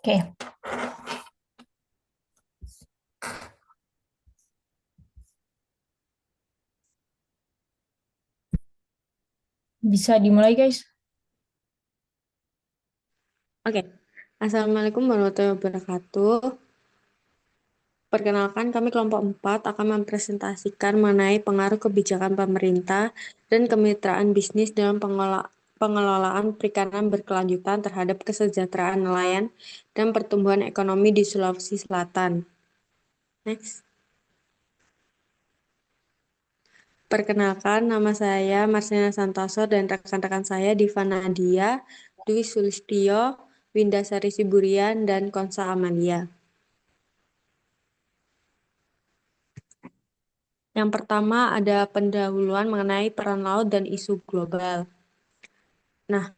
Oke, bisa dimulai guys. Oke, Assalamualaikum warahmatullahi wabarakatuh. Perkenalkan, kami kelompok 4 akan mempresentasikan mengenai pengaruh kebijakan pemerintah dan kemitraan bisnis dalam pengelolaan perikanan berkelanjutan terhadap kesejahteraan nelayan dan pertumbuhan ekonomi di Sulawesi Selatan. Next. Perkenalkan, nama saya Marcelina Santoso dan rekan-rekan saya Diva Nadia, Dwi Sulistyo, Winda Sari Siburian, dan Konsa Amalia. Yang pertama ada pendahuluan mengenai peran laut dan isu global. Nah,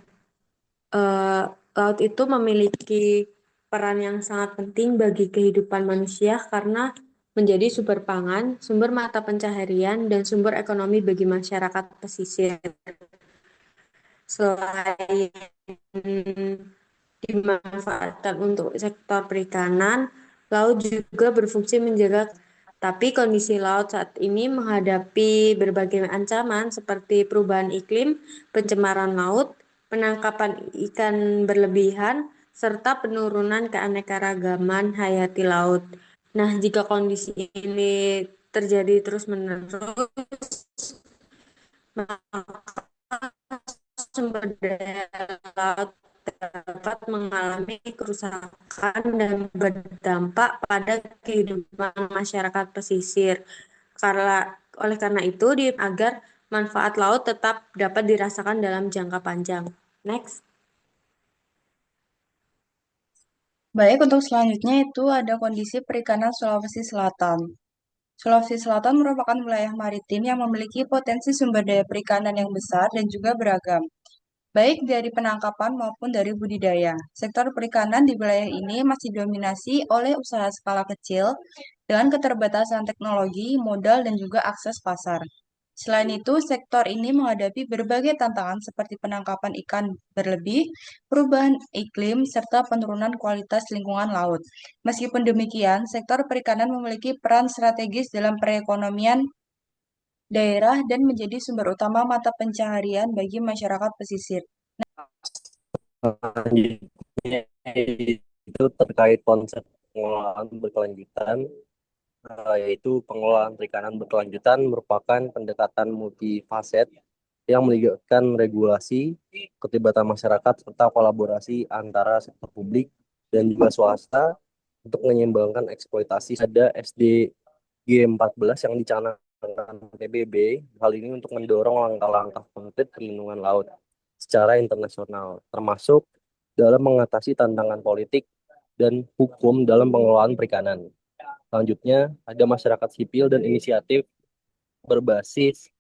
eh, laut itu memiliki peran yang sangat penting bagi kehidupan manusia karena menjadi sumber pangan, sumber mata pencaharian, dan sumber ekonomi bagi masyarakat pesisir. Selain dimanfaatkan untuk sektor perikanan, laut juga berfungsi menjaga. Tapi kondisi laut saat ini menghadapi berbagai ancaman seperti perubahan iklim, pencemaran laut, penangkapan ikan berlebihan, serta penurunan keanekaragaman hayati laut. Nah, jika kondisi ini terjadi terus-menerus, maka sumber daya laut dapat mengalami kerusakan dan berdampak pada kehidupan masyarakat pesisir. Oleh karena itu, agar manfaat laut tetap dapat dirasakan dalam jangka panjang. Next. Baik, untuk selanjutnya itu ada kondisi perikanan Sulawesi Selatan. Sulawesi Selatan merupakan wilayah maritim yang memiliki potensi sumber daya perikanan yang besar dan juga beragam, baik dari penangkapan maupun dari budidaya. Sektor perikanan di wilayah ini masih dominasi oleh usaha skala kecil dengan keterbatasan teknologi, modal, dan juga akses pasar. Selain itu, sektor ini menghadapi berbagai tantangan seperti penangkapan ikan berlebih, perubahan iklim, serta penurunan kualitas lingkungan laut. Meskipun demikian, sektor perikanan memiliki peran strategis dalam perekonomian daerah dan menjadi sumber utama mata pencaharian bagi masyarakat pesisir. Selanjutnya itu terkait konsep pengelolaan berkelanjutan, yaitu pengelolaan perikanan berkelanjutan merupakan pendekatan multifaset yang melibatkan regulasi, keterlibatan masyarakat, serta kolaborasi antara sektor publik dan juga swasta untuk menyeimbangkan eksploitasi. Ada SDG 14 yang dicanangkan PBB, hal ini untuk mendorong langkah-langkah konkret perlindungan laut secara internasional, termasuk dalam mengatasi tantangan politik dan hukum dalam pengelolaan perikanan. Selanjutnya, ada masyarakat sipil dan inisiatif berbasis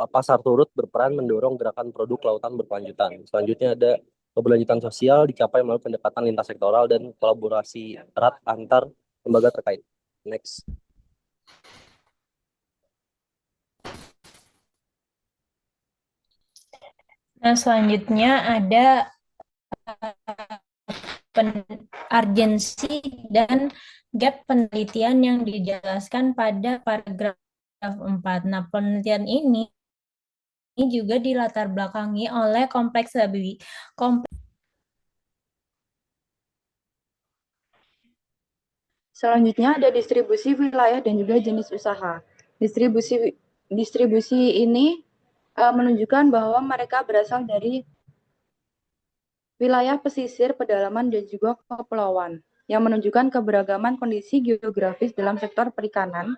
pasar turut berperan mendorong gerakan produk lautan berkelanjutan. Selanjutnya ada keberlanjutan sosial dicapai melalui pendekatan lintas sektoral dan kolaborasi erat antar lembaga terkait. Next. Nah, selanjutnya ada urgensi dan gap penelitian yang dijelaskan pada paragraf 4. Nah, penelitian ini juga dilatar belakangi oleh kompleks. Selanjutnya ada distribusi wilayah dan juga jenis usaha. Distribusi distribusi ini menunjukkan bahwa mereka berasal dari wilayah pesisir, pedalaman, dan juga kepulauan, yang menunjukkan keberagaman kondisi geografis dalam sektor perikanan.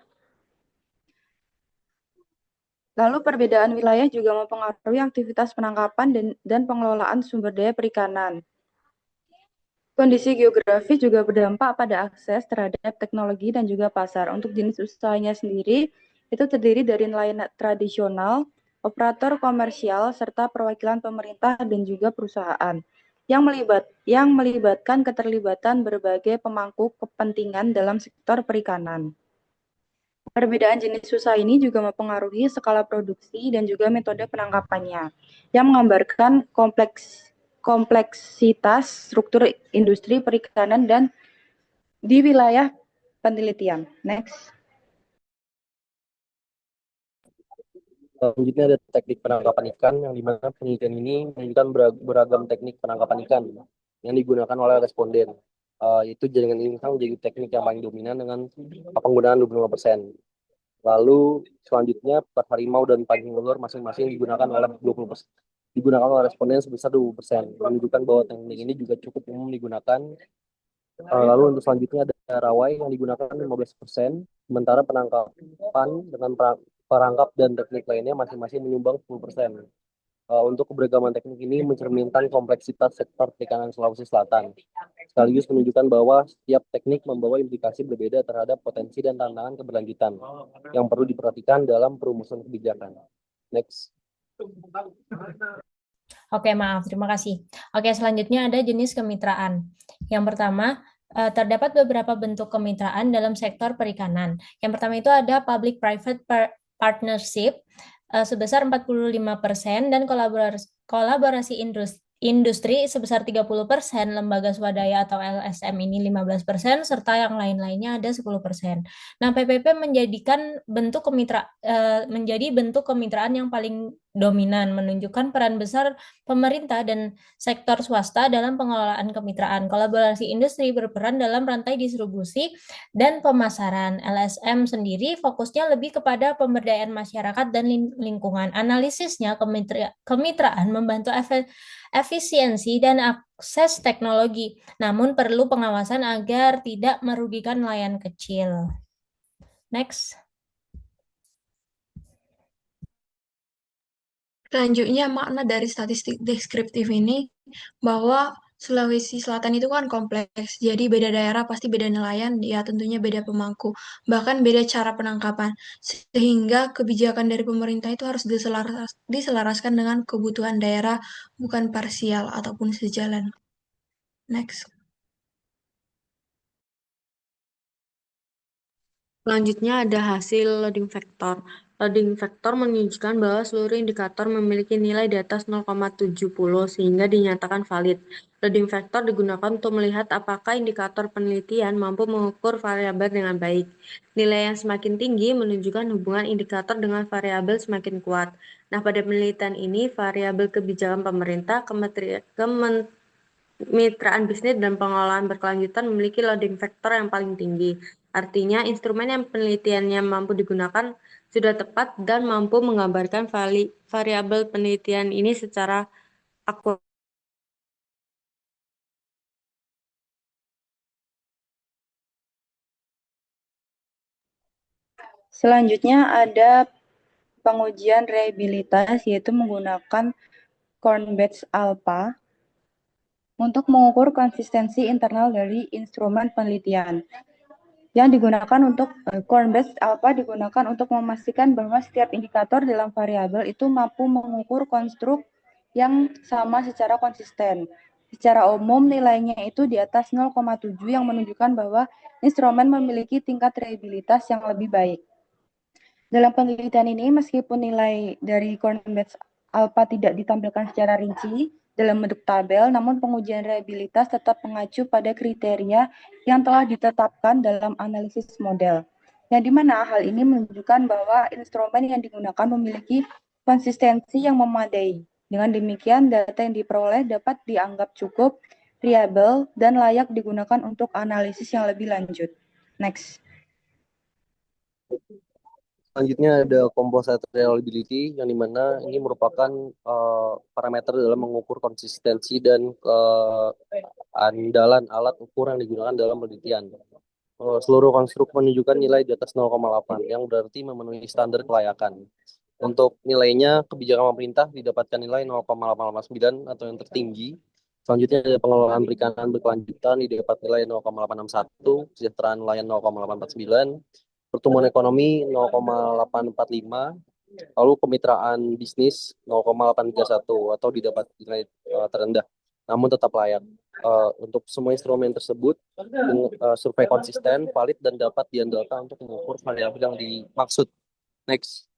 Lalu perbedaan wilayah juga mempengaruhi aktivitas penangkapan dan pengelolaan sumber daya perikanan. Kondisi geografis juga berdampak pada akses terhadap teknologi dan juga pasar. Untuk jenis usahanya sendiri, itu terdiri dari nelayan tradisional, operator komersial, serta perwakilan pemerintah dan juga perusahaan yang melibatkan keterlibatan berbagai pemangku kepentingan dalam sektor perikanan. Perbedaan jenis usaha ini juga mempengaruhi skala produksi dan juga metode penangkapannya, yang menggambarkan kompleksitas struktur industri perikanan dan di wilayah penelitian. Next. Selanjutnya ada teknik penangkapan ikan, yang dimana penelitian ini menunjukkan beragam teknik penangkapan ikan yang digunakan oleh responden. Itu jaringan insang menjadi teknik yang paling dominan dengan penggunaan 25%. Lalu selanjutnya pelat harimau dan pancing ulur masing-masing digunakan oleh 20%. Digunakan oleh responden sebesar 20%, menunjukkan bahwa teknik ini juga cukup umum digunakan. Lalu untuk selanjutnya ada rawai yang digunakan 15%, sementara penangkapan dengan perangkap dan teknik lainnya masing-masing menyumbang 10%. Untuk keberagaman teknik ini mencerminkan kompleksitas sektor perikanan Sulawesi Selatan, sekaligus menunjukkan bahwa setiap teknik membawa implikasi berbeda terhadap potensi dan tantangan keberlanjutan yang perlu diperhatikan dalam perumusan kebijakan. Next. Oke, maaf, terima kasih. Oke, selanjutnya ada jenis kemitraan. Yang pertama, terdapat beberapa bentuk kemitraan dalam sektor perikanan. Yang pertama itu ada public-private partnership sebesar 45% dan kolaborasi industri sebesar 30%, lembaga swadaya atau LSM ini 15%, serta yang lain-lainnya ada 10%. Nah, PPP menjadi bentuk kemitraan yang paling dominan, menunjukkan peran besar pemerintah dan sektor swasta dalam pengelolaan kemitraan. Kolaborasi industri berperan dalam rantai distribusi dan pemasaran. LSM sendiri fokusnya lebih kepada pemberdayaan masyarakat dan lingkungan. Analisisnya, kemitraan membantu efisiensi dan akses teknologi, namun perlu pengawasan agar tidak merugikan nelayan kecil. Next. Selanjutnya, makna dari statistik deskriptif ini bahwa Sulawesi Selatan itu kan kompleks, jadi beda daerah pasti beda nelayan, ya tentunya beda pemangku, bahkan beda cara penangkapan, sehingga kebijakan dari pemerintah itu harus diselaraskan dengan kebutuhan daerah, bukan parsial ataupun sejalan. Next. Selanjutnya ada hasil loading factor. Loading factor menunjukkan bahwa seluruh indikator memiliki nilai di atas 0,70 sehingga dinyatakan valid. Loading factor digunakan untuk melihat apakah indikator penelitian mampu mengukur variabel dengan baik. Nilai yang semakin tinggi menunjukkan hubungan indikator dengan variabel semakin kuat. Nah, pada penelitian ini, variabel kebijakan pemerintah, kemitraan bisnis dan pengelolaan berkelanjutan memiliki loading factor yang paling tinggi. Artinya, instrumen yang penelitiannya mampu digunakan sudah tepat dan mampu menggambarkan variabel penelitian ini secara akurat. Selanjutnya ada pengujian reliabilitas, yaitu menggunakan Cornbest Alpha untuk mengukur konsistensi internal dari instrumen penelitian. Yang digunakan untuk Cornbest Alpha digunakan untuk memastikan bahwa setiap indikator dalam variabel itu mampu mengukur konstruk yang sama secara konsisten. Secara umum nilainya itu di atas 0,7 yang menunjukkan bahwa instrumen memiliki tingkat reliabilitas yang lebih baik. Dalam penelitian ini, meskipun nilai dari Cornbest Alpha tidak ditampilkan secara rinci dalam bentuk tabel, namun pengujian reliabilitas tetap mengacu pada kriteria yang telah ditetapkan dalam analisis model. Yang dimana hal ini menunjukkan bahwa instrumen yang digunakan memiliki konsistensi yang memadai. Dengan demikian, data yang diperoleh dapat dianggap cukup, reliable, dan layak digunakan untuk analisis yang lebih lanjut. Next. Selanjutnya ada composite reliability, yang dimana ini merupakan parameter dalam mengukur konsistensi dan andalan alat ukur yang digunakan dalam penelitian. Seluruh konstruk menunjukkan nilai di atas 0,8 yang berarti memenuhi standar kelayakan. Untuk nilainya, kebijakan pemerintah didapatkan nilai 0,889 atau yang tertinggi. Selanjutnya ada pengelolaan perikanan berkelanjutan didapat nilai 0,861, kesejahteraan nelayan 0,849, pertumbuhan ekonomi 0,845, lalu kemitraan bisnis 0,831 atau didapat nilai terendah, namun tetap layak. Untuk semua instrumen tersebut, survei konsisten, valid, dan dapat diandalkan untuk mengukur variabel yang dimaksud. Next.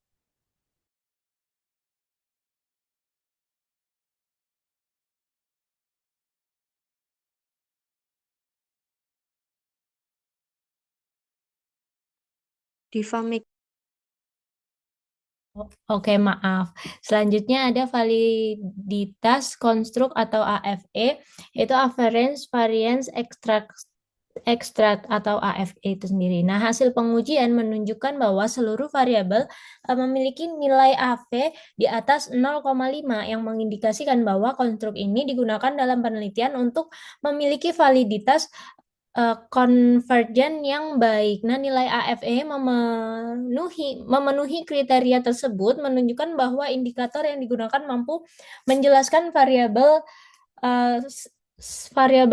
Diva Mik. Oke, maaf. Selanjutnya ada validitas konstruk atau AFE, yaitu Average Variance Extract atau AFE itu sendiri. Nah, hasil pengujian menunjukkan bahwa seluruh variabel memiliki nilai AV di atas 0,5 yang mengindikasikan bahwa konstruk ini digunakan dalam penelitian untuk memiliki validitas konvergen yang baik. Nah, nilai AFE memenuhi kriteria tersebut menunjukkan bahwa indikator yang digunakan mampu menjelaskan variabel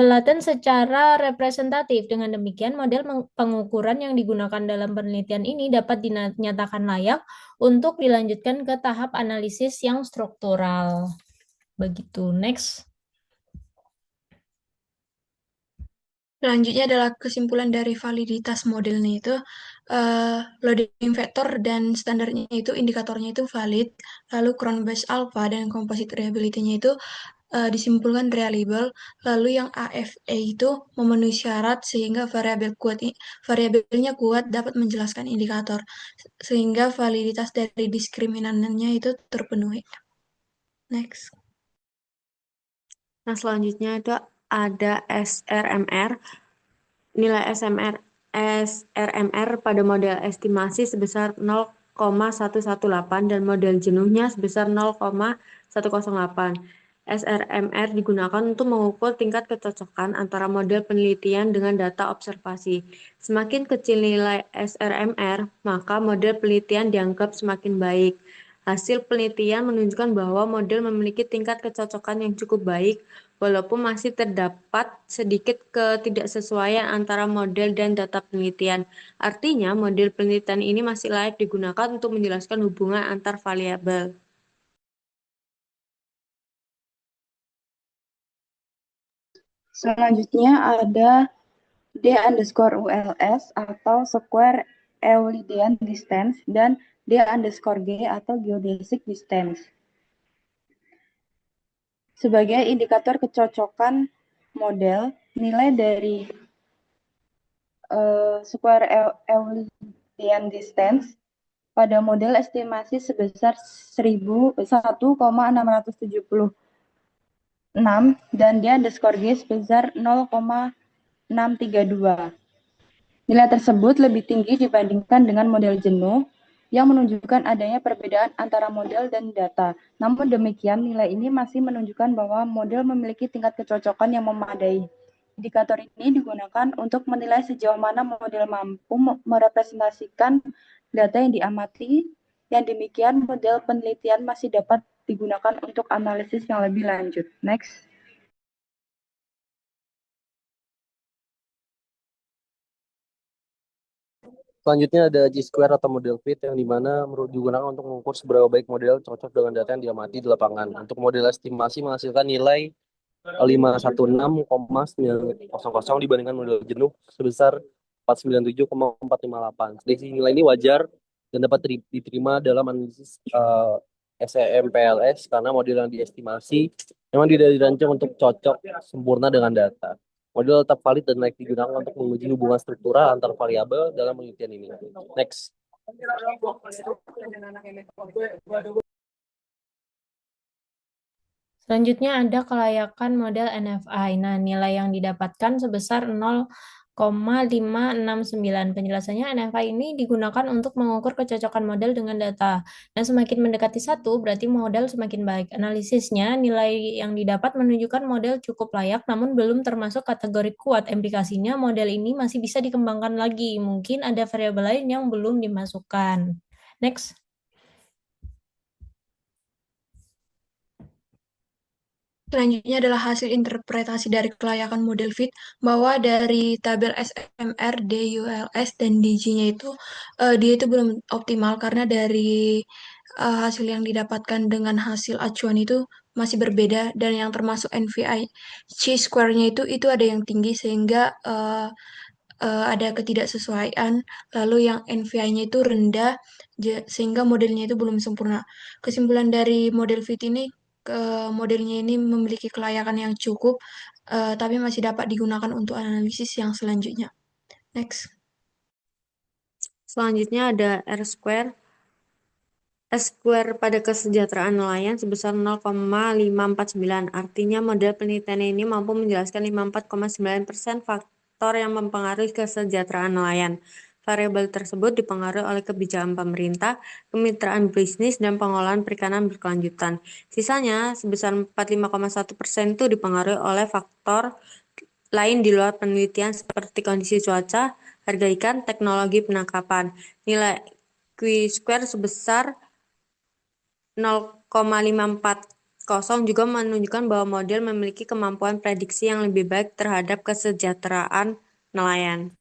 laten secara representatif. Dengan demikian, model pengukuran yang digunakan dalam penelitian ini dapat dinyatakan layak untuk dilanjutkan ke tahap analisis yang struktural. Begitu. Next. Selanjutnya adalah kesimpulan dari validitas modelnya itu loading vector dan standarnya itu indikatornya itu valid, lalu Cron-based alpha dan composite reliability-nya itu disimpulkan reliable, lalu yang AFA itu memenuhi syarat sehingga variabelnya kuat dapat menjelaskan indikator sehingga validitas dari diskriminannya itu terpenuhi. Next. Nah, selanjutnya itu ada SRMR. Nilai SRMR pada model estimasi sebesar 0,118 dan model jenuhnya sebesar 0,108. SRMR digunakan untuk mengukur tingkat kecocokan antara model penelitian dengan data observasi. Semakin kecil nilai SRMR, maka model penelitian dianggap semakin baik. Hasil penelitian menunjukkan bahwa model memiliki tingkat kecocokan yang cukup baik, walaupun masih terdapat sedikit ketidaksesuaian antara model dan data penelitian. Artinya, model penelitian ini masih layak digunakan untuk menjelaskan hubungan antar variabel. Selanjutnya ada D_ULS atau Square Euclidean Distance dan D_G atau Geodesic Distance. Sebagai indikator kecocokan model, nilai dari Square Euclidean Distance pada model estimasi sebesar 1,676 dan D_G sebesar 0,632. Nilai tersebut lebih tinggi dibandingkan dengan model jenuh yang menunjukkan adanya perbedaan antara model dan data. Namun demikian, nilai ini masih menunjukkan bahwa model memiliki tingkat kecocokan yang memadai. Indikator ini digunakan untuk menilai sejauh mana model mampu merepresentasikan data yang diamati. Yang demikian, model penelitian masih dapat digunakan untuk analisis yang lebih lanjut. Next. Selanjutnya ada G-square atau model fit yang dimana digunakan untuk mengukur seberapa baik model cocok dengan data yang diamati di lapangan. Untuk model estimasi menghasilkan nilai 516,900 dibandingkan model jenuh sebesar 497,458. Selisih nilai ini wajar dan dapat diterima dalam analisis SEMPLS karena model yang diestimasi memang tidak dirancang untuk cocok sempurna dengan data. Model tetap valid dan layak digunakan untuk menguji hubungan struktural antar variabel dalam penelitian ini. Next. Selanjutnya ada kelayakan model NFI. Nah, nilai yang didapatkan sebesar 0,569. Penjelasannya NFI ini digunakan untuk mengukur kecocokan model dengan data. Nah, semakin mendekati 1, berarti model semakin baik. Analisisnya, nilai yang didapat menunjukkan model cukup layak, namun belum termasuk kategori kuat. Implikasinya, model ini masih bisa dikembangkan lagi. Mungkin ada variabel lain yang belum dimasukkan. Next. Selanjutnya adalah hasil interpretasi dari kelayakan model fit bahwa dari tabel SMR, DULS, dan DG-nya itu dia itu belum optimal karena dari hasil yang didapatkan dengan hasil acuan itu masih berbeda dan yang termasuk NVI chi-square-nya itu ada yang tinggi sehingga ada ketidaksesuaian, lalu yang NVI-nya itu rendah sehingga modelnya itu belum sempurna. Kesimpulan dari model fit ini modelnya ini memiliki kelayakan yang cukup, tapi masih dapat digunakan untuk analisis yang selanjutnya. Next. Selanjutnya ada R square. S square pada kesejahteraan nelayan sebesar 0,549. Artinya model penelitian ini mampu menjelaskan 54,9% faktor yang mempengaruhi kesejahteraan nelayan. Variabel tersebut dipengaruhi oleh kebijakan pemerintah, kemitraan bisnis, dan pengolahan perikanan berkelanjutan. Sisanya sebesar 45,1% itu dipengaruhi oleh faktor lain di luar penelitian seperti kondisi cuaca, harga ikan, teknologi penangkapan. Nilai Q-square sebesar 0,540 juga menunjukkan bahwa model memiliki kemampuan prediksi yang lebih baik terhadap kesejahteraan nelayan.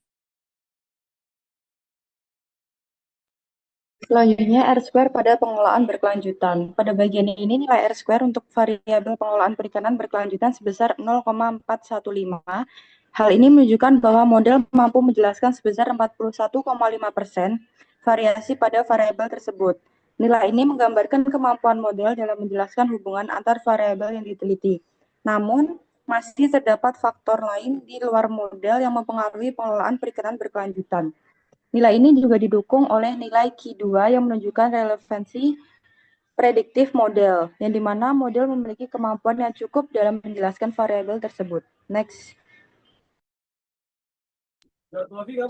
Selanjutnya, R-square pada pengolahan berkelanjutan. Pada bagian ini, nilai R-square untuk variabel pengolahan perikanan berkelanjutan sebesar 0,415. Hal ini menunjukkan bahwa model mampu menjelaskan sebesar 41,5% variasi pada variabel tersebut. Nilai ini menggambarkan kemampuan model dalam menjelaskan hubungan antar variabel yang diteliti. Namun, masih terdapat faktor lain di luar model yang mempengaruhi pengelolaan perikanan berkelanjutan. Nilai ini juga didukung oleh nilai Q2 yang menunjukkan relevansi prediktif model, yang dimana model memiliki kemampuan yang cukup dalam menjelaskan variabel tersebut. Next.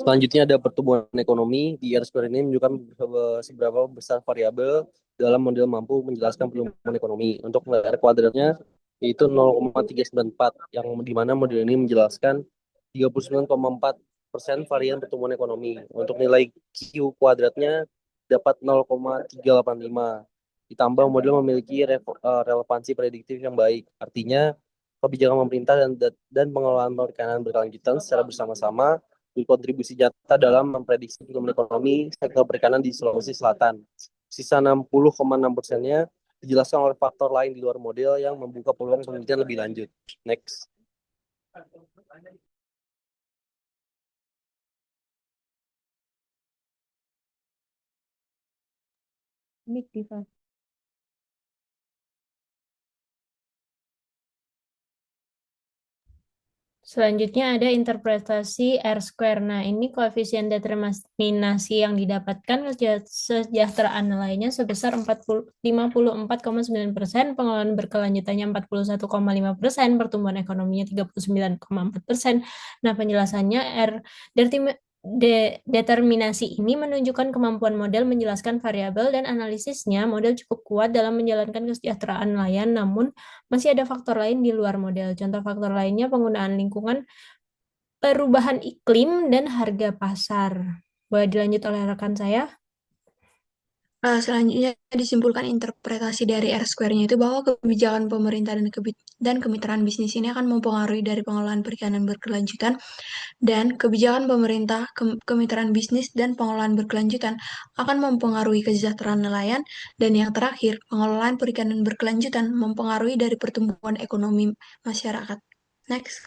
Selanjutnya ada pertumbuhan ekonomi. Di R-square ini menunjukkan seberapa besar variabel dalam model mampu menjelaskan pertumbuhan ekonomi. Untuk nilai R kuadratnya yaitu 0,394, yang dimana model ini menjelaskan 39,4% varian pertumbuhan ekonomi. Untuk nilai Q kuadratnya dapat 0,385. Ditambah model memiliki relevansi prediktif yang baik. Artinya kebijakan pemerintah dan pengelolaan perikanan berkelanjutan secara bersama-sama berkontribusi nyata dalam memprediksi pertumbuhan ekonomi sektor perikanan di Sulawesi Selatan. Sisa 60,6%-nya dijelaskan oleh faktor lain di luar model yang membuka peluang penelitian lebih lanjut. Next. Mic device. Selanjutnya ada interpretasi R-square. Nah, ini koefisien determinasi yang didapatkan kesejahteraan nelayannya sebesar 54,9%, pengelolaan berkelanjutannya 41,5%, pertumbuhan ekonominya 39,4%. Nah, penjelasannya determinasi ini menunjukkan kemampuan model menjelaskan variabel dan analisisnya. Model cukup kuat dalam menjalankan kesejahteraan nelayan, namun masih ada faktor lain di luar model. Contoh faktor lainnya penggunaan lingkungan, perubahan iklim, dan harga pasar. Boleh dilanjut oleh rekan saya? Selanjutnya disimpulkan interpretasi dari R square-nya itu bahwa kebijakan pemerintah dan kemitraan bisnis ini akan mempengaruhi dari pengelolaan perikanan berkelanjutan, dan kebijakan pemerintah, kemitraan bisnis, dan pengelolaan berkelanjutan akan mempengaruhi kesejahteraan nelayan, dan yang terakhir, pengelolaan perikanan berkelanjutan mempengaruhi dari pertumbuhan ekonomi masyarakat. Next.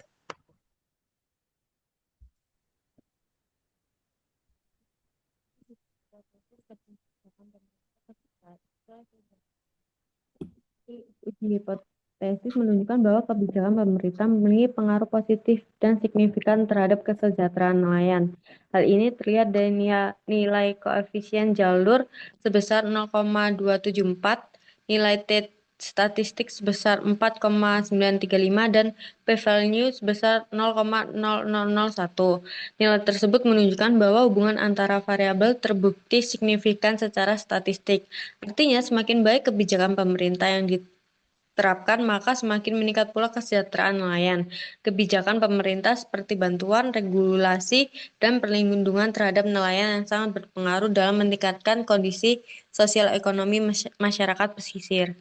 Uji hipotesis menunjukkan bahwa kebijakan pemerintah memiliki pengaruh positif dan signifikan terhadap kesejahteraan nelayan. Hal ini terlihat dari nilai koefisien jalur sebesar 0,274, nilai T statistik sebesar 4,935, dan p-value sebesar 0,0001. Nilai tersebut menunjukkan bahwa hubungan antara variabel terbukti signifikan secara statistik. Artinya, semakin baik kebijakan pemerintah yang diterapkan, maka semakin meningkat pula kesejahteraan nelayan. Kebijakan pemerintah seperti bantuan, regulasi, dan perlindungan terhadap nelayan yang sangat berpengaruh dalam meningkatkan kondisi sosial ekonomi masyarakat pesisir.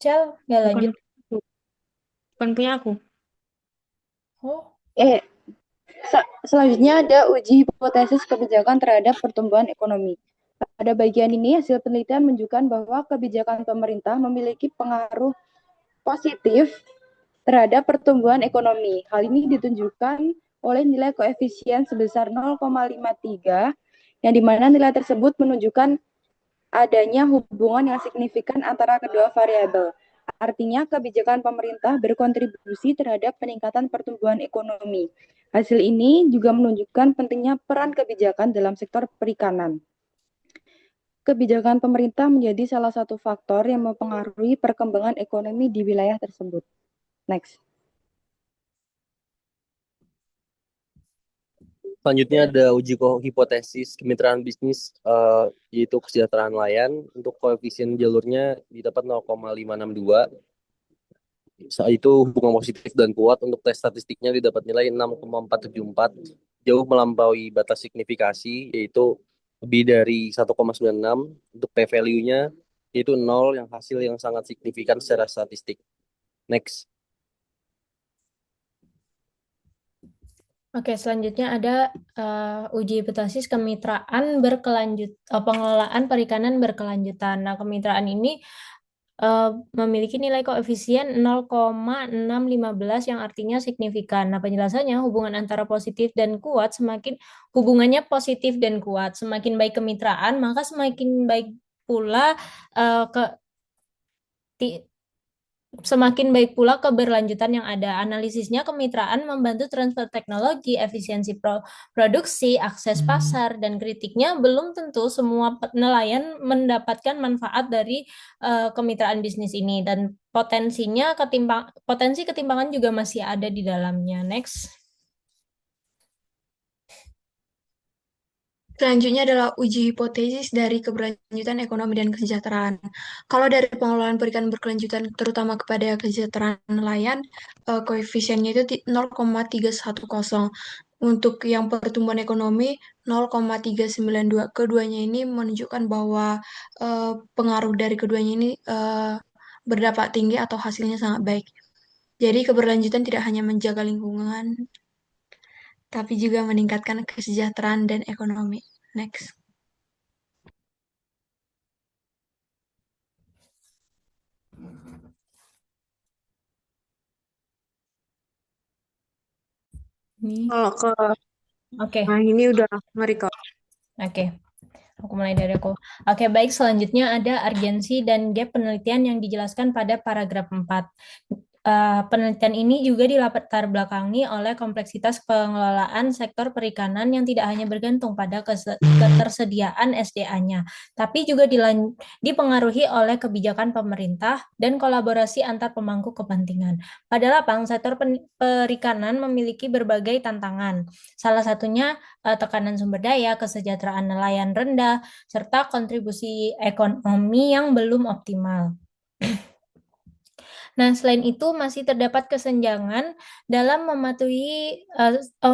Cel, nggak lanjut. Bukan punya aku. Oh, Selanjutnya ada uji hipotesis kebijakan terhadap pertumbuhan ekonomi. Pada bagian ini, hasil penelitian menunjukkan bahwa kebijakan pemerintah memiliki pengaruh positif terhadap pertumbuhan ekonomi. Hal ini ditunjukkan oleh nilai koefisien sebesar 0,53, yang dimana nilai tersebut menunjukkan adanya hubungan yang signifikan antara kedua variabel. Artinya, kebijakan pemerintah berkontribusi terhadap peningkatan pertumbuhan ekonomi. Hasil ini juga menunjukkan pentingnya peran kebijakan dalam sektor perikanan. Kebijakan pemerintah menjadi salah satu faktor yang mempengaruhi perkembangan ekonomi di wilayah tersebut. Next. Selanjutnya ada uji hipotesis kemitraan bisnis, yaitu kesejahteraan nelayan. Untuk koefisien jalurnya didapat 0,562. Saat itu hubungan positif dan kuat. Untuk tes statistiknya didapat nilai 6,474, jauh melampaui batas signifikasi, yaitu lebih dari 1,96. Untuk p-value-nya yaitu 0, yang hasil yang sangat signifikan secara statistik. Next. Oke, selanjutnya ada uji hipotesis kemitraan pengelolaan perikanan berkelanjutan. Nah, kemitraan ini memiliki nilai koefisien 0,615 yang artinya signifikan. Nah, penjelasannya hubungan antara positif dan kuat hubungannya positif dan kuat. Semakin baik kemitraan, maka semakin baik pula semakin baik pula keberlanjutan yang ada. Analisisnya kemitraan membantu transfer teknologi, efisiensi produksi, akses pasar, dan kritiknya belum tentu semua nelayan mendapatkan manfaat dari kemitraan bisnis ini. Dan potensi ketimpangan juga masih ada di dalamnya. Next. Selanjutnya adalah uji hipotesis dari keberlanjutan ekonomi dan kesejahteraan. Kalau dari pengelolaan perikanan berkelanjutan, terutama kepada kesejahteraan nelayan, koefisiennya itu 0,310. Untuk yang pertumbuhan ekonomi 0,392. Keduanya ini menunjukkan bahwa pengaruh dari keduanya ini berdampak tinggi atau hasilnya sangat baik. Jadi keberlanjutan tidak hanya menjaga lingkungan, tapi juga meningkatkan kesejahteraan dan ekonomi. Next. Kalau ke Oke. Nah, ini udah ngeri kok. Oke. Aku mulai dari aku. Oke, baik. Selanjutnya ada urgensi dan gap penelitian yang dijelaskan pada paragraf 4. Penelitian ini juga dilatar belakangi oleh kompleksitas pengelolaan sektor perikanan yang tidak hanya bergantung pada ketersediaan SDA-nya, tapi juga dipengaruhi oleh kebijakan pemerintah dan kolaborasi antar pemangku kepentingan. Pada lapang, sektor perikanan memiliki berbagai tantangan. Salah satunya tekanan sumber daya, kesejahteraan nelayan rendah, serta kontribusi ekonomi yang belum optimal. Nah, selain itu masih terdapat kesenjangan dalam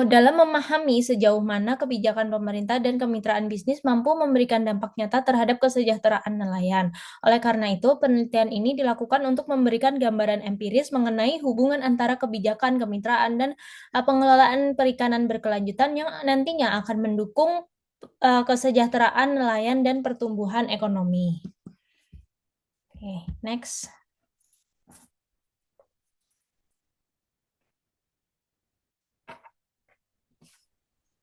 dalam memahami sejauh mana kebijakan pemerintah dan kemitraan bisnis mampu memberikan dampak nyata terhadap kesejahteraan nelayan. Oleh karena itu, penelitian ini dilakukan untuk memberikan gambaran empiris mengenai hubungan antara kebijakan, kemitraan, dan pengelolaan perikanan berkelanjutan yang nantinya akan mendukung kesejahteraan nelayan dan pertumbuhan ekonomi. Oke, next.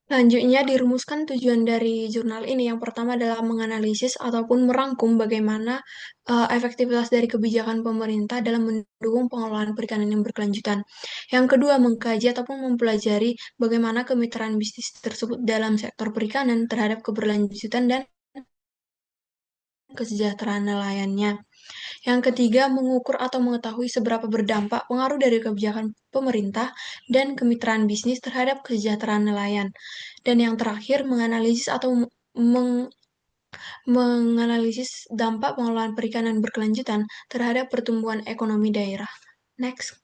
Selanjutnya dirumuskan tujuan dari jurnal ini. Yang pertama adalah menganalisis ataupun merangkum bagaimana efektivitas dari kebijakan pemerintah dalam mendukung pengelolaan perikanan yang berkelanjutan. Yang kedua, mengkaji ataupun mempelajari bagaimana kemitraan bisnis tersebut dalam sektor perikanan terhadap keberlanjutan dan kesejahteraan nelayannya. Yang ketiga, mengukur atau mengetahui seberapa berdampak pengaruh dari kebijakan pemerintah dan kemitraan bisnis terhadap kesejahteraan nelayan. Dan yang terakhir, menganalisis atau menganalisis dampak pengelolaan perikanan berkelanjutan terhadap pertumbuhan ekonomi daerah. Next.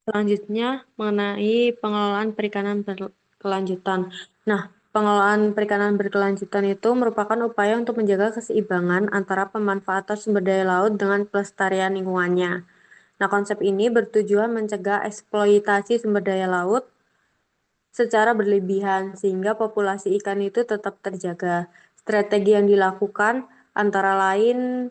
Selanjutnya mengenai pengelolaan perikanan berkelanjutan. Nah, pengelolaan perikanan berkelanjutan itu merupakan upaya untuk menjaga keseimbangan antara pemanfaatan sumber daya laut dengan pelestarian lingkungannya. Nah, konsep ini bertujuan mencegah eksploitasi sumber daya laut secara berlebihan sehingga populasi ikan itu tetap terjaga. Strategi yang dilakukan antara lain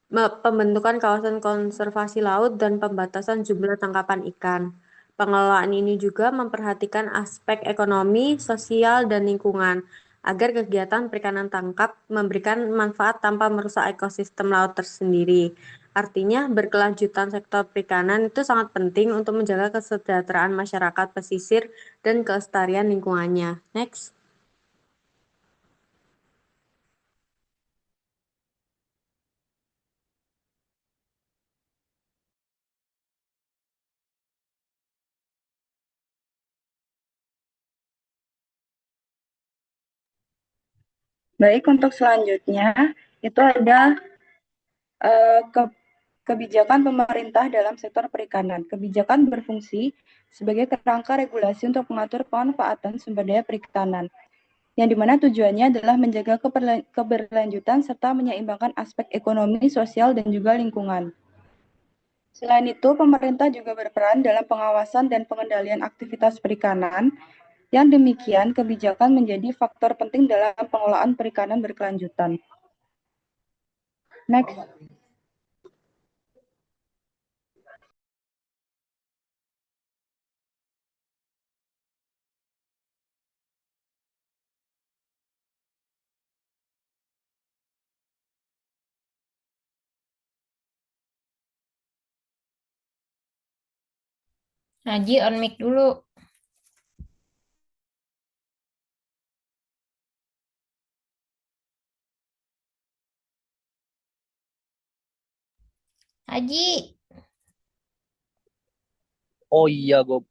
pembentukan kawasan konservasi laut dan pembatasan jumlah tangkapan ikan. Pengelolaan ini juga memperhatikan aspek ekonomi, sosial, dan lingkungan agar kegiatan perikanan tangkap memberikan manfaat tanpa merusak ekosistem laut tersendiri. Artinya, berkelanjutan sektor perikanan itu sangat penting untuk menjaga kesejahteraan masyarakat pesisir dan kelestarian lingkungannya. Next. Baik, untuk selanjutnya itu ada kebijakan pemerintah dalam sektor perikanan. Kebijakan berfungsi sebagai kerangka regulasi untuk mengatur pemanfaatan sumber daya perikanan, yang dimana tujuannya adalah menjaga keberlanjutan serta menyeimbangkan aspek ekonomi, sosial, dan juga lingkungan. Selain itu, pemerintah juga berperan dalam pengawasan dan pengendalian aktivitas perikanan, yang demikian kebijakan menjadi faktor penting dalam pengelolaan perikanan berkelanjutan. Next. Haji on mic dulu. Haji. Oh iya, gue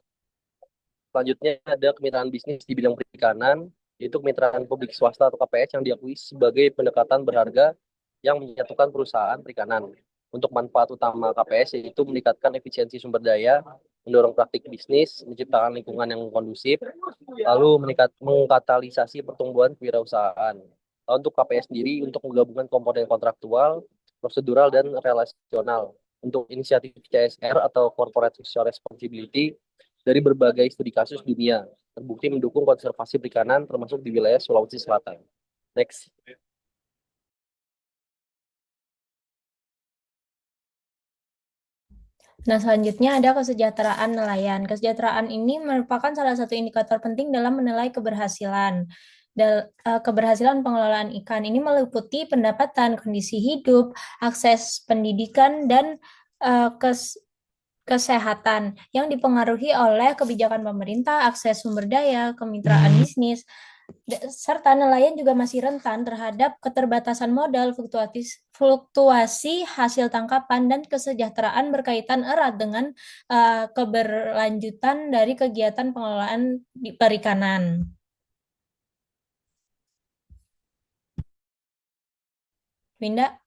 selanjutnya ada kemitraan bisnis di bidang perikanan, yaitu kemitraan publik swasta atau KPS yang diakui sebagai pendekatan berharga yang menyatukan perusahaan perikanan. Untuk manfaat utama KPS yaitu meningkatkan efisiensi sumber daya, mendorong praktik bisnis, menciptakan lingkungan yang kondusif, lalu mengkatalisasi pertumbuhan kewirausahaan. Lalu untuk KPS sendiri, untuk menggabungkan komponen kontraktual, prosedural, dan relasional. Untuk inisiatif CSR atau Corporate Social Responsibility dari berbagai studi kasus dunia, terbukti mendukung konservasi perikanan termasuk di wilayah Sulawesi Selatan. Next. Nah, selanjutnya ada kesejahteraan nelayan. Kesejahteraan ini merupakan salah satu indikator penting dalam menilai keberhasilan. Keberhasilan pengelolaan ikan ini meliputi pendapatan, kondisi hidup, akses pendidikan, dan kesehatan yang dipengaruhi oleh kebijakan pemerintah, akses sumber daya, kemitraan bisnis, serta nelayan juga masih rentan terhadap keterbatasan modal, fluktuasi hasil tangkapan, dan kesejahteraan berkaitan erat dengan keberlanjutan dari kegiatan pengelolaan di perikanan. Winda?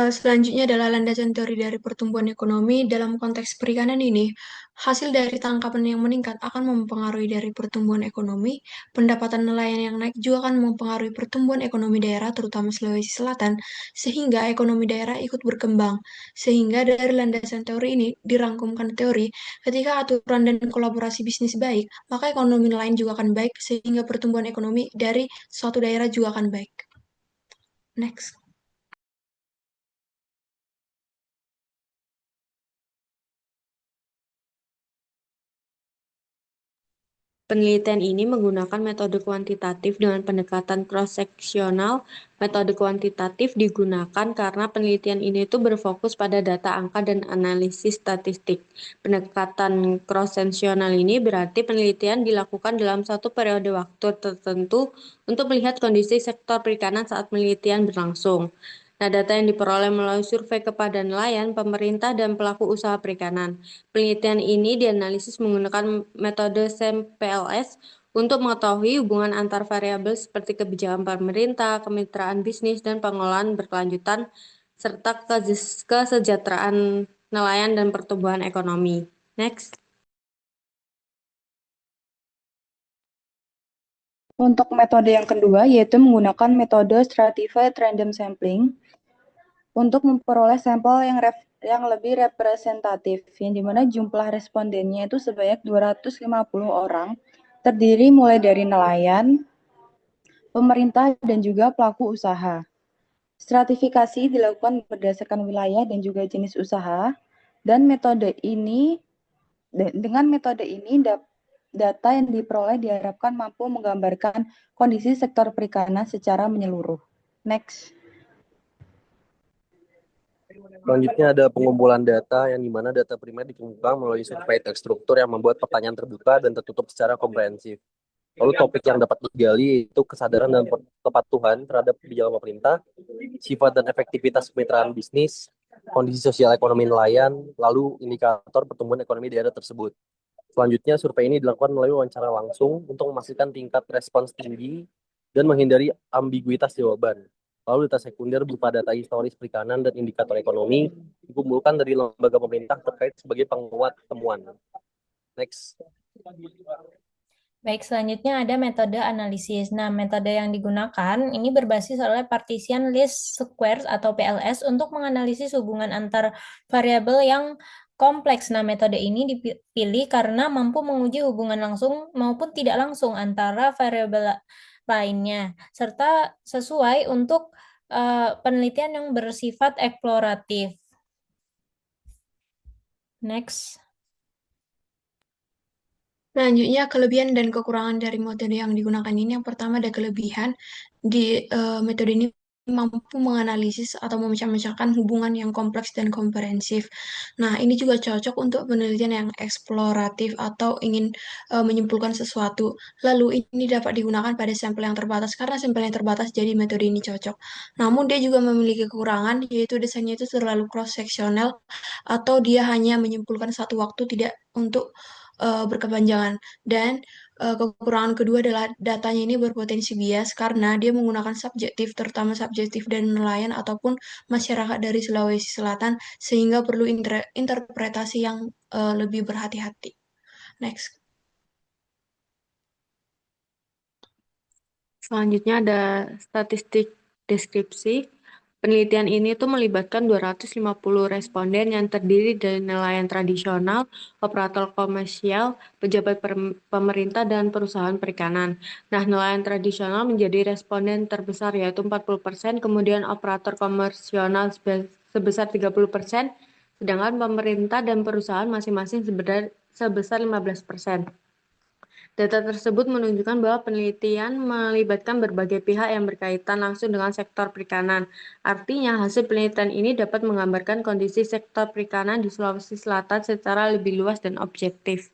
Selanjutnya adalah landasan teori dari pertumbuhan ekonomi. Dalam konteks perikanan ini, hasil dari tangkapan yang meningkat akan mempengaruhi dari pertumbuhan ekonomi. Pendapatan nelayan yang naik juga akan mempengaruhi pertumbuhan ekonomi daerah, terutama Sulawesi Selatan, sehingga ekonomi daerah ikut berkembang. Sehingga dari landasan teori ini dirangkumkan teori, ketika aturan dan kolaborasi bisnis baik, maka ekonomi nelayan juga akan baik, sehingga pertumbuhan ekonomi dari suatu daerah juga akan baik. Next. Penelitian ini menggunakan metode kuantitatif dengan pendekatan cross-seksional. Metode kuantitatif digunakan karena penelitian ini itu berfokus pada data angka dan analisis statistik. Pendekatan cross-seksional ini berarti penelitian dilakukan dalam satu periode waktu tertentu untuk melihat kondisi sektor perikanan saat penelitian berlangsung. Nah, data yang diperoleh melalui survei kepada nelayan, pemerintah, dan pelaku usaha perikanan. Penelitian ini dianalisis menggunakan metode SEM-PLS untuk mengetahui hubungan antar variabel seperti kebijakan pemerintah, kemitraan bisnis, dan pengelolaan berkelanjutan, serta kesejahteraan nelayan dan pertumbuhan ekonomi. Next. Untuk metode yang kedua, yaitu menggunakan metode stratified random sampling untuk memperoleh sampel yang lebih representatif, yang dimana jumlah respondennya itu sebanyak 250 orang, terdiri mulai dari nelayan, pemerintah, dan juga pelaku usaha. Stratifikasi dilakukan berdasarkan wilayah dan juga jenis usaha, dan dengan metode ini data yang diperoleh diharapkan mampu menggambarkan kondisi sektor perikanan secara menyeluruh. Next. Selanjutnya ada pengumpulan data yang dimana data primer dikumpulkan melalui survei terstruktur yang membuat pertanyaan terbuka dan tertutup secara komprehensif. Lalu topik yang dapat digali itu kesadaran dan kepatuhan terhadap kebijakan pemerintah, sifat dan efektivitas kemitraan bisnis, kondisi sosial ekonomi nelayan, lalu indikator pertumbuhan ekonomi daerah tersebut. Selanjutnya, survei ini dilakukan melalui wawancara langsung untuk memastikan tingkat respons tinggi dan menghindari ambiguitas jawaban. Lalu data sekunder berupa data historis perikanan dan indikator ekonomi dikumpulkan dari lembaga pemerintah terkait sebagai penguat temuan. Next. Baik, selanjutnya ada metode analisis. Nah, metode yang digunakan ini berbasis oleh partition least squares atau PLS untuk menganalisis hubungan antar variabel yang kompleks. Nah, metode ini dipilih karena mampu menguji hubungan langsung maupun tidak langsung antara variabel lainnya, serta sesuai untuk penelitian yang bersifat eksploratif. Next. Selanjutnya, kelebihan dan kekurangan dari metode yang digunakan ini. Yang pertama ada kelebihan di metode ini mampu menganalisis atau memecah-mecahkan hubungan yang kompleks dan komprehensif. Nah, ini juga cocok untuk penelitian yang eksploratif atau ingin menyimpulkan sesuatu. Lalu ini dapat digunakan pada sampel yang terbatas. Karena sampel yang terbatas, jadi metode ini cocok. Namun dia juga memiliki kekurangan, yaitu desainnya itu terlalu cross-sectional atau dia hanya menyimpulkan satu waktu, tidak untuk berkepanjangan. Dan kekurangan kedua adalah datanya ini berpotensi bias karena dia menggunakan subjektif, terutama subjektif dari nelayan ataupun masyarakat dari Sulawesi Selatan, sehingga perlu interpretasi yang lebih berhati-hati. Next. Selanjutnya ada statistik deskripsi. Penelitian ini tuh melibatkan 250 responden yang terdiri dari nelayan tradisional, operator komersial, pejabat pemerintah, dan perusahaan perikanan. Nah, nelayan tradisional menjadi responden terbesar yaitu 40%, kemudian operator komersial sebesar 30%, sedangkan pemerintah dan perusahaan masing-masing sebesar 15%. Data tersebut menunjukkan bahwa penelitian melibatkan berbagai pihak yang berkaitan langsung dengan sektor perikanan. Artinya, hasil penelitian ini dapat menggambarkan kondisi sektor perikanan di Sulawesi Selatan secara lebih luas dan objektif.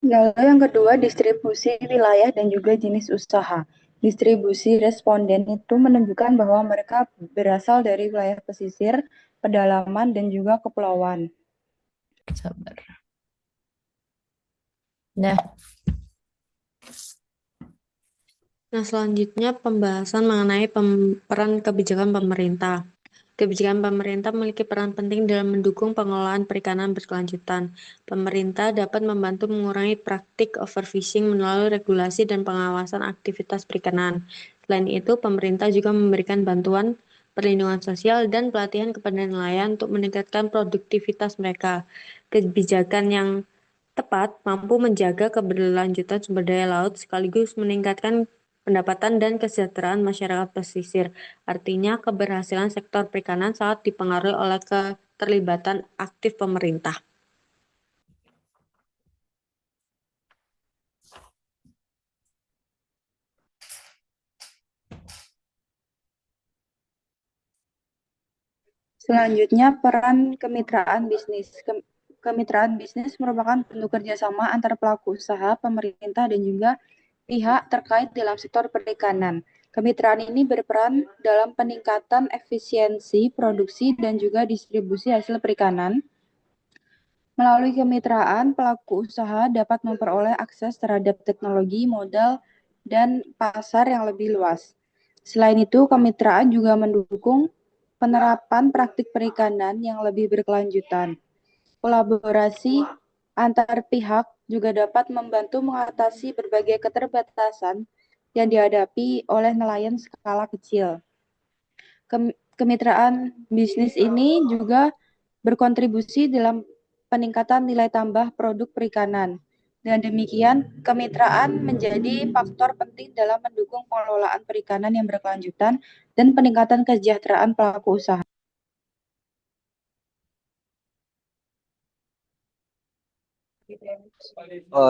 Lalu yang kedua, distribusi wilayah dan juga jenis usaha. Distribusi responden itu menunjukkan bahwa mereka berasal dari wilayah pesisir, pedalaman, dan juga kepulauan. Sabar. Nah, selanjutnya pembahasan mengenai peran kebijakan pemerintah. Kebijakan pemerintah memiliki peran penting dalam mendukung pengelolaan perikanan berkelanjutan. Pemerintah dapat membantu mengurangi praktik overfishing melalui regulasi dan pengawasan aktivitas perikanan. Selain itu, pemerintah juga memberikan bantuan perlindungan sosial dan pelatihan kepada nelayan untuk meningkatkan produktivitas mereka. Kebijakan yang tepat mampu menjaga keberlanjutan sumber daya laut sekaligus meningkatkan pendapatan dan kesejahteraan masyarakat pesisir. Artinya, keberhasilan sektor perikanan sangat dipengaruhi oleh keterlibatan aktif pemerintah. Selanjutnya, peran kemitraan bisnis. Kemitraan bisnis merupakan bentuk kerjasama antara pelaku usaha, pemerintah, dan juga pihak terkait dalam sektor perikanan. Kemitraan ini berperan dalam peningkatan efisiensi produksi dan juga distribusi hasil perikanan. Melalui kemitraan, pelaku usaha dapat memperoleh akses terhadap teknologi, modal, dan pasar yang lebih luas. Selain itu, kemitraan juga mendukung penerapan praktik perikanan yang lebih berkelanjutan. Kolaborasi antar pihak juga dapat membantu mengatasi berbagai keterbatasan yang dihadapi oleh nelayan skala kecil. Kemitraan bisnis ini juga berkontribusi dalam peningkatan nilai tambah produk perikanan. Dengan demikian, kemitraan menjadi faktor penting dalam mendukung pengelolaan perikanan yang berkelanjutan dan peningkatan kesejahteraan pelaku usaha.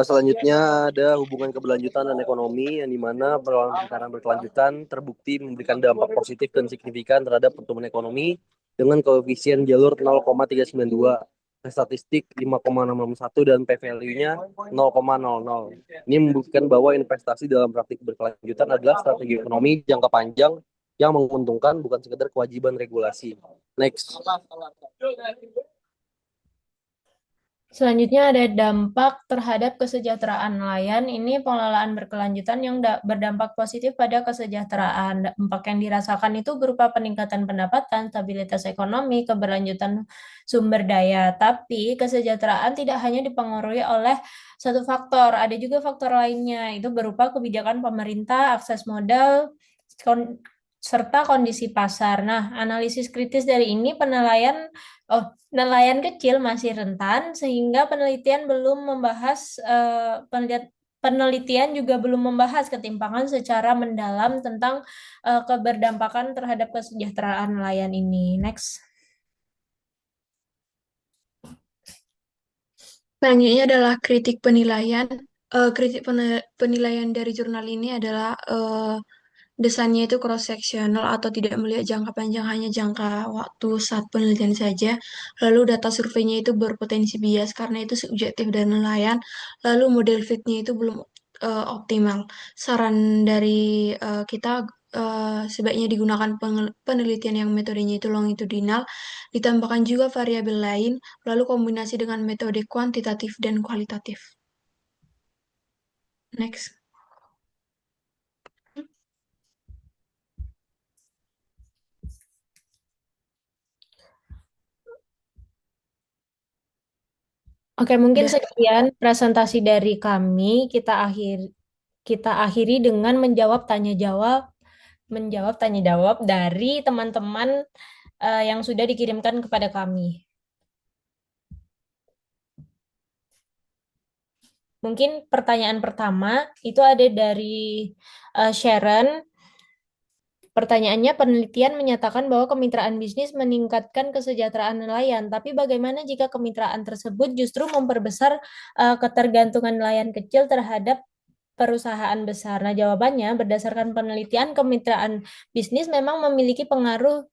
Selanjutnya ada hubungan keberlanjutan dan ekonomi, yang dimana perkembangan berkelanjutan terbukti memberikan dampak positif dan signifikan terhadap pertumbuhan ekonomi dengan koefisien jalur 0,392, statistik 5,661 dan p-value-nya 0,00. Ini membuktikan bahwa investasi dalam praktik berkelanjutan adalah strategi ekonomi jangka panjang yang menguntungkan, bukan sekedar kewajiban regulasi. Next. Selanjutnya ada dampak terhadap kesejahteraan nelayan. Ini pengelolaan berkelanjutan yang berdampak positif pada kesejahteraan. Dampak yang dirasakan itu berupa peningkatan pendapatan, stabilitas ekonomi, keberlanjutan sumber daya. Tapi kesejahteraan tidak hanya dipengaruhi oleh satu faktor, ada juga faktor lainnya. Itu berupa kebijakan pemerintah, akses modal, serta kondisi pasar. Nah, analisis kritis dari ini nelayan kecil masih rentan sehingga penelitian juga belum membahas ketimpangan secara mendalam tentang keberdampakan terhadap kesejahteraan nelayan ini. Next. Selanjutnya adalah kritik penilaian. Penilaian dari jurnal ini adalah desainnya itu cross-sectional atau tidak melihat jangka panjang, hanya jangka waktu saat penelitian saja. Lalu data surveinya itu berpotensi bias karena itu subjektif dan nelayan. Lalu model fitnya itu belum optimal. Saran dari kita sebaiknya digunakan penelitian yang metodenya itu longitudinal, ditambahkan juga variabel lain, lalu kombinasi dengan metode kuantitatif dan kualitatif. Next. Oke, mungkin Udah. sekian presentasi dari kami. Kita akhiri dengan menjawab tanya jawab dari teman-teman yang sudah dikirimkan kepada kami. Mungkin pertanyaan pertama itu ada dari Sharon. Pertanyaannya, penelitian menyatakan bahwa kemitraan bisnis meningkatkan kesejahteraan nelayan, tapi bagaimana jika kemitraan tersebut justru memperbesar ketergantungan nelayan kecil terhadap perusahaan besar? Nah, jawabannya berdasarkan penelitian, kemitraan bisnis memang memiliki pengaruh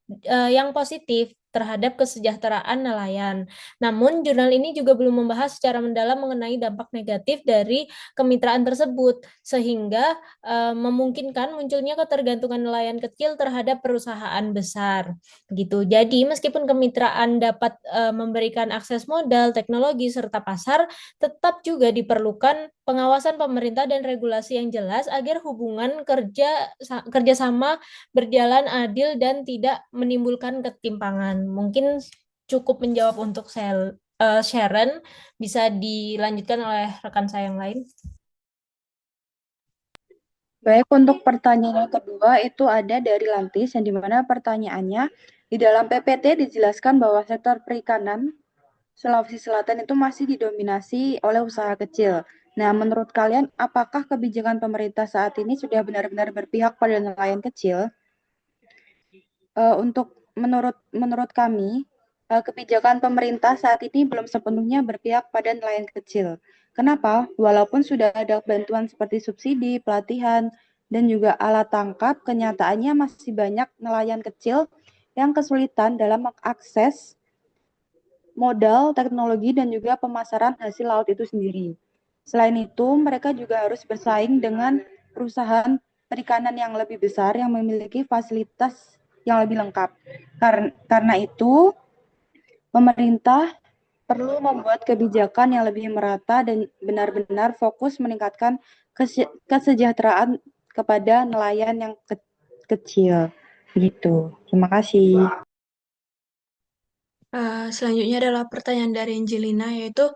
yang positif terhadap kesejahteraan nelayan. Namun, jurnal ini juga belum membahas secara mendalam mengenai dampak negatif dari kemitraan tersebut, sehingga memungkinkan munculnya ketergantungan nelayan kecil terhadap perusahaan besar. Gitu. Jadi, meskipun kemitraan dapat memberikan akses modal, teknologi, serta pasar, tetap juga diperlukan pengawasan pemerintah dan regulasi yang jelas agar hubungan kerjasama berjalan adil dan tidak menimbulkan ketimpangan. Mungkin cukup menjawab untuk Sharon, bisa dilanjutkan oleh rekan saya yang lain. Baik, untuk pertanyaan yang kedua itu ada dari Lantis, yang dimana pertanyaannya, di dalam PPT dijelaskan bahwa sektor perikanan Sulawesi Selatan itu masih didominasi oleh usaha kecil. Nah, menurut kalian, apakah kebijakan pemerintah saat ini sudah benar-benar berpihak pada nelayan kecil? Menurut kami, kebijakan pemerintah saat ini belum sepenuhnya berpihak pada nelayan kecil. Kenapa? Walaupun sudah ada bantuan seperti subsidi, pelatihan, dan juga alat tangkap, kenyataannya masih banyak nelayan kecil yang kesulitan dalam mengakses modal, teknologi, dan juga pemasaran hasil laut itu sendiri. Selain itu, mereka juga harus bersaing dengan perusahaan perikanan yang lebih besar yang memiliki fasilitas yang lebih lengkap. Karena itu, pemerintah perlu membuat kebijakan yang lebih merata dan benar-benar fokus meningkatkan kesejahteraan kepada nelayan yang kecil. Begitu. Terima kasih. Selanjutnya adalah pertanyaan dari Angelina, yaitu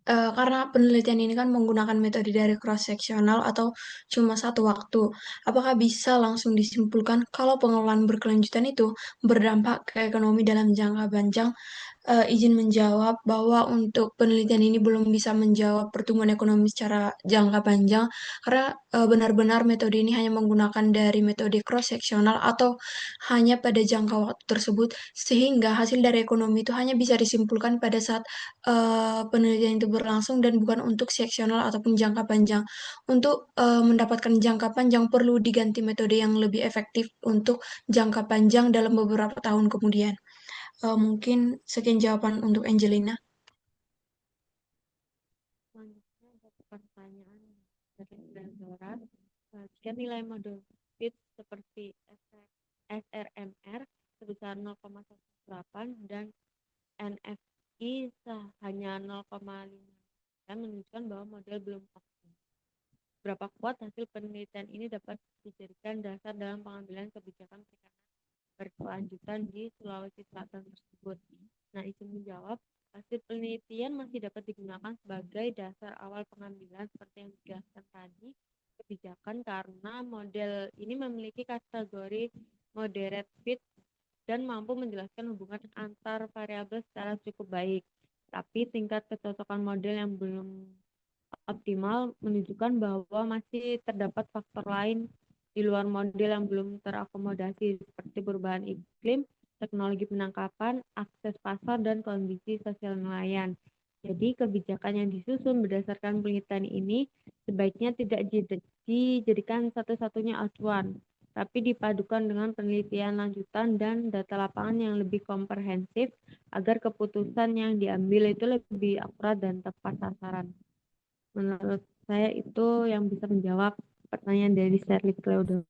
karena penelitian ini kan menggunakan metode dari cross-sectional atau cuma satu waktu, apakah bisa langsung disimpulkan kalau pengelolaan berkelanjutan itu berdampak ke ekonomi dalam jangka panjang izin menjawab bahwa untuk penelitian ini belum bisa menjawab pertumbuhan ekonomi secara jangka panjang karena benar-benar metode ini hanya menggunakan dari metode cross-seksional atau hanya pada jangka waktu tersebut sehingga hasil dari ekonomi itu hanya bisa disimpulkan pada saat penelitian itu berlangsung dan bukan untuk seksional ataupun jangka panjang. Untuk mendapatkan jangka panjang perlu diganti metode yang lebih efektif untuk jangka panjang dalam beberapa tahun kemudian. Mungkin sekian jawaban untuk Angelina. Selanjutnya ada pertanyaan dari Zora. Jika nilai model fit seperti SRMR sebesar 0,18 dan NFI hanya 0,5 menunjukkan bahwa model belum optimal. Berapa kuat hasil penelitian ini dapat dijadikan dasar dalam pengambilan kebijakan perikanan berkelanjutan di Sulawesi Selatan tersebut? Nah, izin menjawab, hasil penelitian masih dapat digunakan sebagai dasar awal pengambilan seperti yang dijelaskan tadi kebijakan karena model ini memiliki kategori moderate fit dan mampu menjelaskan hubungan antar variabel secara cukup baik. Tapi tingkat kecocokan model yang belum optimal menunjukkan bahwa masih terdapat faktor lain di luar model yang belum terakomodasi seperti perubahan iklim, teknologi penangkapan, akses pasar, dan kondisi sosial nelayan. Jadi kebijakan yang disusun berdasarkan penelitian ini sebaiknya tidak dijadikan satu-satunya acuan, tapi dipadukan dengan penelitian lanjutan dan data lapangan yang lebih komprehensif agar keputusan yang diambil itu lebih akurat dan tepat sasaran. Menurut saya itu yang bisa menjawab pertanyaan dari Shirley Cleudo.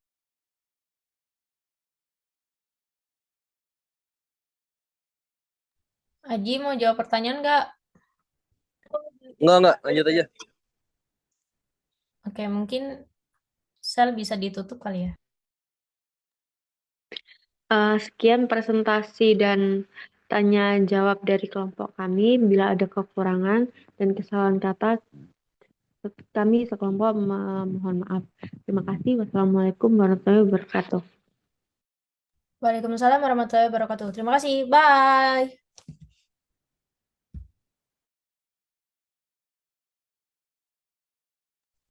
Aji mau jawab pertanyaan nggak? Enggak, lanjut aja. Oke, mungkin sel bisa ditutup kali ya. Sekian presentasi dan tanya jawab dari kelompok kami. Bila ada kekurangan dan kesalahan kata, kami sekelompok mohon maaf. Terima kasih. Wassalamualaikum warahmatullahi wabarakatuh. Waalaikumsalam warahmatullahi wabarakatuh. Terima kasih. Bye.